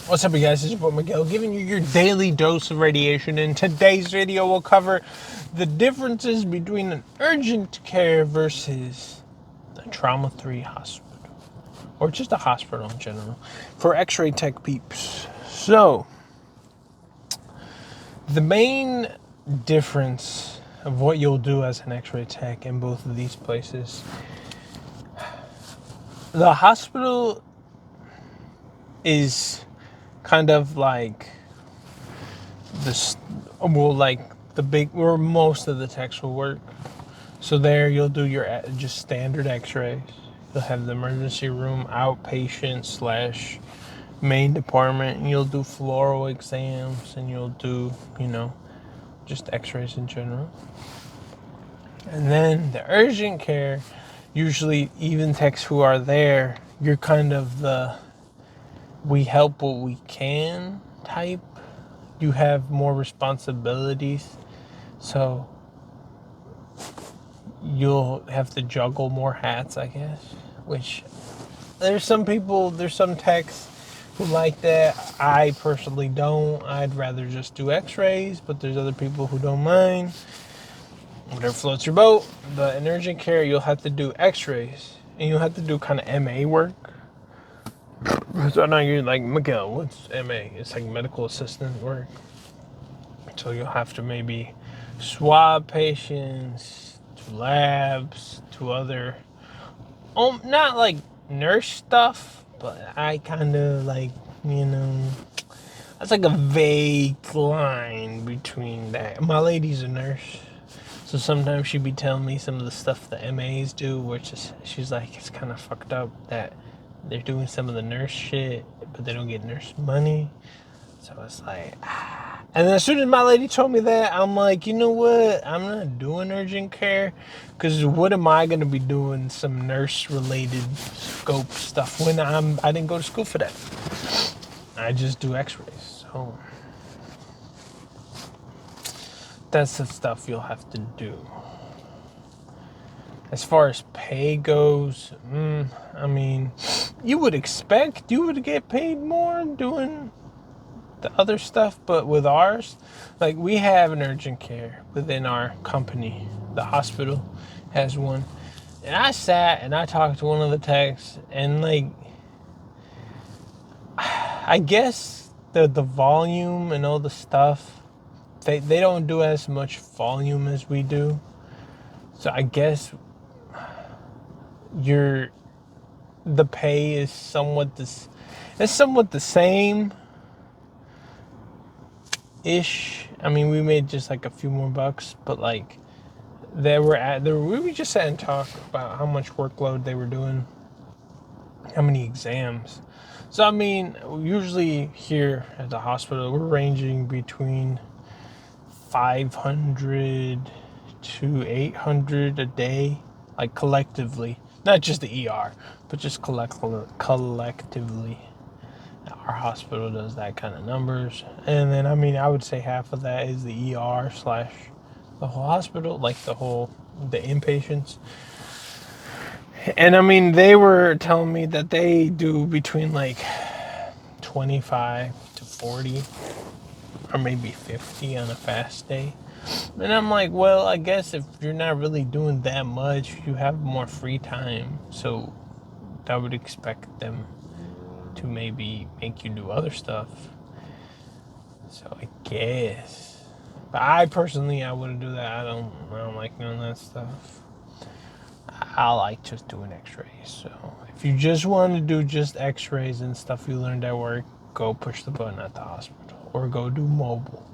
What's up, you guys? It's your boy Miguel, giving you your daily dose of radiation. In today's video, we'll cover the differences between an urgent care versus a trauma-free hospital, or just a hospital in general, for X-ray tech peeps. So, the main difference of what you'll do as an X-ray tech in both of these places, the hospital is kind of like this, well, like the big, where most of the techs will work. So there you'll do your just standard x-rays. You'll have the emergency room, outpatient slash main department, and you'll do floral exams, and you'll do, just x-rays in general. And then the urgent care, usually even techs who are there, you're kind of the we help what we can type. You have more responsibilities, so you'll have to juggle more hats, I guess. Which there's some techs who like that. I personally don't. I'd rather just do x-rays, but there's other people who don't mind. Whatever floats your boat. But in urgent care, you'll have to do x-rays, and you'll have to do kind of MA work. So now you're like, Miguel, what's MA? It's like medical assistant work. So you'll have to maybe swab patients to labs to other, not like nurse stuff, but I kind of like, that's like a vague line between that. My lady's a nurse, so sometimes she'd be telling me some of the stuff the MAs do, which is, she's like, it's kind of fucked up that they're doing some of the nurse shit, but they don't get nurse money. So it's like, And then as soon as my lady told me that, I'm like, you know what? I'm not doing urgent care, because what am I gonna be doing some nurse-related scope stuff when I didn't go to school for that. I just do X-rays. So that's the stuff you'll have to do. As far as pay goes, I mean, you would expect you would get paid more doing the other stuff, but with ours, like, we have an urgent care within our company. The hospital has one, and I sat and I talked to one of the techs, and like, I guess the volume and all the stuff, they don't do as much volume as we do. So I guess the pay is somewhat the same ish. I mean, we made just like a few more bucks, but like we were just sat and talked about how much workload they were doing, how many exams. So I mean, usually here at the hospital, we're ranging between 500 to 800 a day, like collectively, not just the ER, but just collectively. Our hospital does that kind of numbers. And then, I mean, I would say half of that is the ER slash the whole hospital, like the inpatients. And I mean, they were telling me that they do between like 25 to 40 or maybe 50 on a fast day. And I'm like, well, I guess if you're not really doing that much, you have more free time. So I would expect them to maybe make you do other stuff. So I guess. But I personally, I wouldn't do that. I don't like none of that stuff. I like just doing x-rays. So if you just want to do just x-rays and stuff you learned at work, go push the button at the hospital. Or go do mobile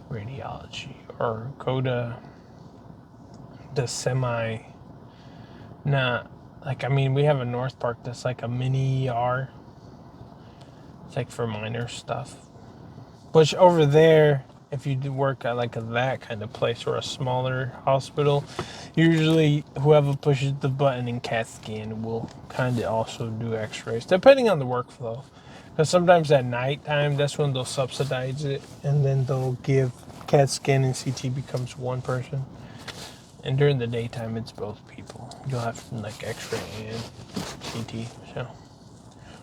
radiology. Or go to the we have a North Park that's like a mini ER. It's like for minor stuff. Which over there, if you do work at like that kind of place or a smaller hospital, usually whoever pushes the button in CAT scan will kind of also do x-rays, depending on the workflow. Because sometimes at nighttime, that's when they'll subsidize it, and then they'll give CAT scan and CT becomes one person. And during the daytime, it's both people. You'll have like x-ray and CT. So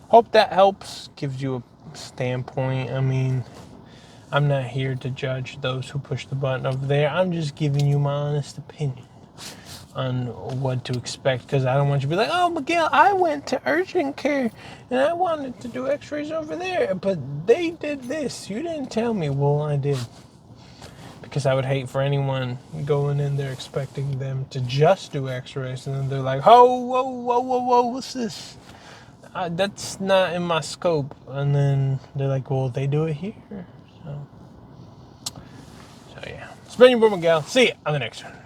hope that helps, gives you standpoint. I mean, I'm not here to judge those who push the button over there. I'm just giving you my honest opinion on what to expect, because I don't want you to be like, oh, Miguel, I went to urgent care and I wanted to do x-rays over there, but they did this. You didn't tell me. Well, I did. Because I would hate for anyone going in there expecting them to just do x-rays and then they're like, oh, whoa, whoa, whoa, whoa, what's this? That's not in my scope. And then they're like, well, they do it here. So yeah. It's been your boy Miguel. See ya on the next one.